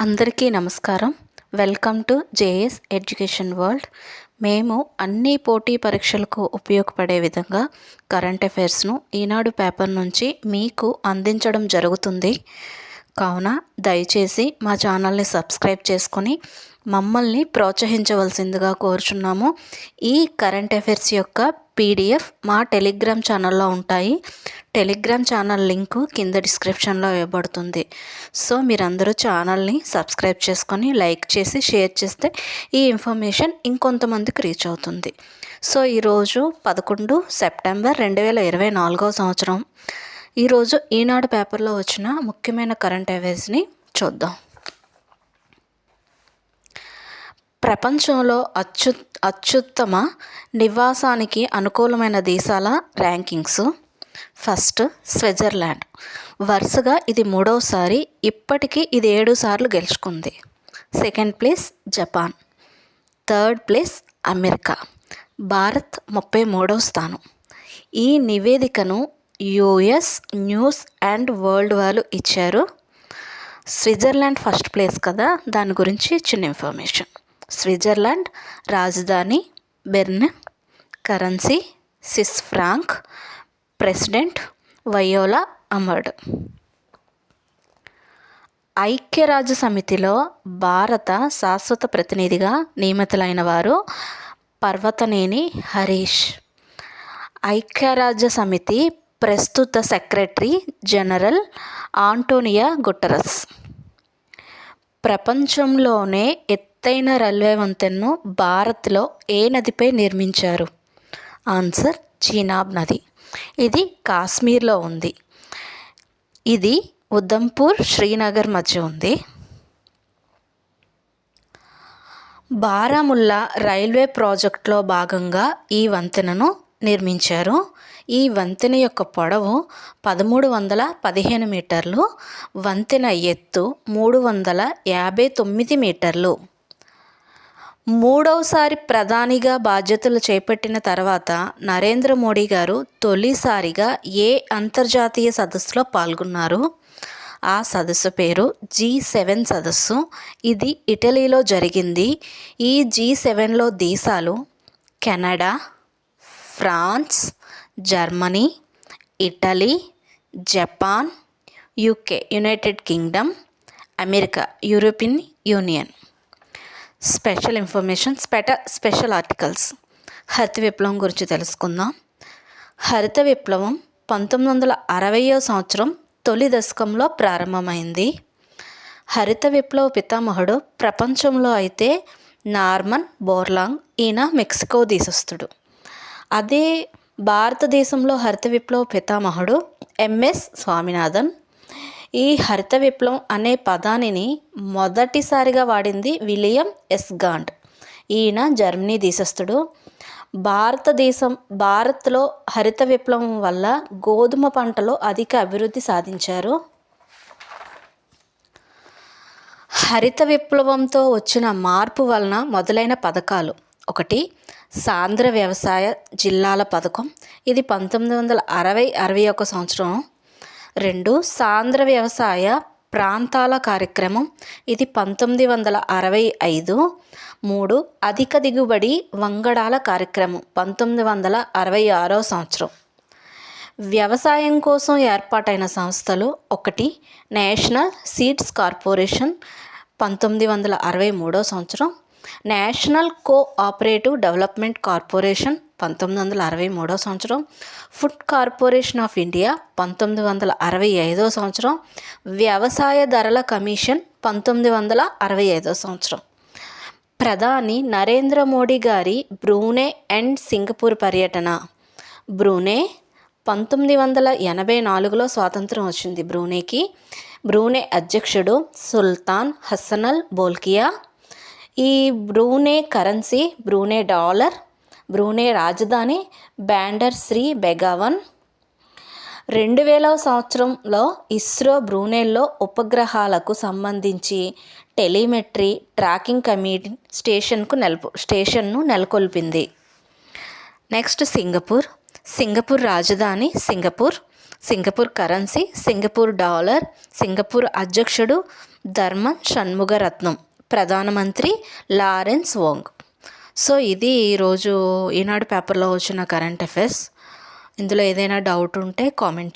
అందరికీ నమస్కారం. Welcome to JS education world. మేము అన్ని పోటీ పరీక్షలకు ఉపయోగపడే విధంగా కరెంట్ అఫైర్స్ను ఈనాడు పేపర్ నుంచి మీకు అందించడం జరుగుతుంది. కావున దయచేసి మా ఛానల్ని సబ్స్క్రైబ్ చేసుకొని మమ్మల్ని ప్రోత్సహించవలసిందిగా కోరుచున్నాము. ఈ కరెంట్ అఫైర్స్ యొక్క పీడిఎఫ్ మా టెలిగ్రామ్ ఛానల్లో ఉంటాయి. టెలిగ్రామ్ ఛానల్ లింకు కింద డిస్క్రిప్షన్లో ఇవ్వబడుతుంది. సో మీరందరూ ఛానల్ని సబ్స్క్రైబ్ చేసుకొని లైక్ చేసి షేర్ చేస్తే ఈ ఇన్ఫర్మేషన్ ఇంకొంతమందికి రీచ్ అవుతుంది. సో ఈరోజు 11 సెప్టెంబర్ 2024 సంవత్సరం. ఈరోజు ఈనాడు పేపర్లో వచ్చిన ముఖ్యమైన కరెంట్ అఫైర్స్ని చూద్దాం. ప్రపంచంలో అత్యుత్తమ నివాసానికి అనుకూలమైన దేశాల ర్యాంకింగ్స్. First Switzerland. వరుసగా ఇది 3వసారి. ఇప్పటికీ ఇది 7 సార్లు గెలుచుకుంది. Second place Japan. Third place America. Bharat 33వ స్థానం. ఈ నివేదికను యుఎస్ న్యూస్ అండ్ వరల్డ్ వాళ్ళు ఇచ్చారు. స్విట్జర్లాండ్ ఫస్ట్ ప్లేస్ కదా, దాని గురించి చిన్న ఇన్ఫర్మేషన్. స్విట్జర్లాండ్ రాజధాని Bern. Currency Swiss franc. President Viola Amherd. ఐక్యరాజ్య సమితిలో భారత శాశ్వత ప్రతినిధిగా నియమితులైన వారు పర్వతనేని హరీష్. ఐక్యరాజ్య సమితి ప్రస్తుత సెక్రటరీ జనరల్ ఆంటోనియో గుటెరస్. ప్రపంచంలోనే ఎత్తైన రైల్వే వంతెనను భారత్లో ఏ నదిపై నిర్మించారు? ఆన్సర్ చీనాబ్ నది. ఇది కాశ్మీర్లో ఉంది. ఇది ఉధంపూర్ శ్రీనగర్ మధ్య ఉంది. బారాముల్లా రైల్వే ప్రాజెక్టులో భాగంగా ఈ వంతెనను నిర్మించారు. ఈ వంతెన యొక్క పొడవు 1315 మీటర్లు. వంతెన ఎత్తు 359 మీటర్లు. 3వసారి ప్రధానిగా బాధ్యతలు చేపట్టిన తర్వాత నరేంద్ర మోడీ గారు తొలిసారిగా ఏ అంతర్జాతీయ సదస్సులో పాల్గొన్నారు? ఆ సదస్సు పేరు G7 సదస్సు. ఇది ఇటలీలో జరిగింది. ఈ G7లో దేశాలు Canada, France, Germany, Italy, Japan, UK United Kingdom, America European Union. Special information, special articles. హరిత విప్లవం గురించి తెలుసుకుందాం. హరిత విప్లవం 1960వ సంవత్సరం తొలి దశకంలో ప్రారంభమైంది. హరిత విప్లవ పితామహుడు ప్రపంచంలో అయితే నార్మన్ బోర్లాంగ్. ఈయన మెక్సికో దేశస్థుడు. అదే భారతదేశంలో హరిత విప్లవ పితామహుడు ఎంఎస్ స్వామినాథన్. ఈ హరిత విప్లవం అనే పదానిని మొదటిసారిగా వాడింది విలియం ఎస్ గాంట్. ఈయన జర్మనీ దేశస్థుడు. భారత్లో హరిత విప్లవం వల్ల గోధుమ పంటలో అధిక అభివృద్ధి సాధించారు. హరిత విప్లవంతో వచ్చిన మార్పు వలన మొదలైన పథకాలు. 1. సాంద్ర వ్యవసాయ జిల్లాల పథకం. ఇది 1960-61 సంవత్సరం. 2. సాంద్ర వ్యవసాయ ప్రాంతాల కార్యక్రమం. ఇది 1965. 3. అధిక దిగుబడి వంగడాల కార్యక్రమం 1966 సంవత్సరం. వ్యవసాయం కోసం ఏర్పాటైన సంస్థలు. 1. నేషనల్ సీడ్స్ కార్పొరేషన్ 1963 సంవత్సరం. నేషనల్ కోఆపరేటివ్ డెవలప్మెంట్ కార్పొరేషన్ 1963 సంవత్సరం. ఫుడ్ కార్పొరేషన్ ఆఫ్ ఇండియా 1965 సంవత్సరం. వ్యవసాయ ధరల కమిషన్ 1965 సంవత్సరం. ప్రధాని నరేంద్ర మోడీ గారి బ్రూనై అండ్ సింగపూర్ పర్యటన. బ్రూనై 1984లో స్వాతంత్రం వచ్చింది బ్రూనైకి. బ్రూనై అధ్యక్షుడు సుల్తాన్ హసనల్ బోల్కియా. ఈ Brunei currency Brunei dollar. Brunei రాజధాని బ్యాండర్ శ్రీ బెగావన్. 2000వ సంవత్సరంలో ఇస్రో బ్రూనైలో ఉపగ్రహాలకు సంబంధించి టెలిమెట్రీ ట్రాకింగ్ స్టేషన్ను నెలకొల్పింది. Next Singapore. సింగపూర్ రాజధాని Singapore currency, Singapore dollar, Singapore అధ్యక్షుడు ధర్మన్ షణ్ముగరత్నం, ప్రధానమంత్రి లారెన్స్ వోంగ్. సో ఇది ఈరోజు ఈనాడు పేపర్లో వచ్చిన కరెంట్ అఫైర్స్. ఇందులో ఏదైనా డౌట్ ఉంటే కామెంట్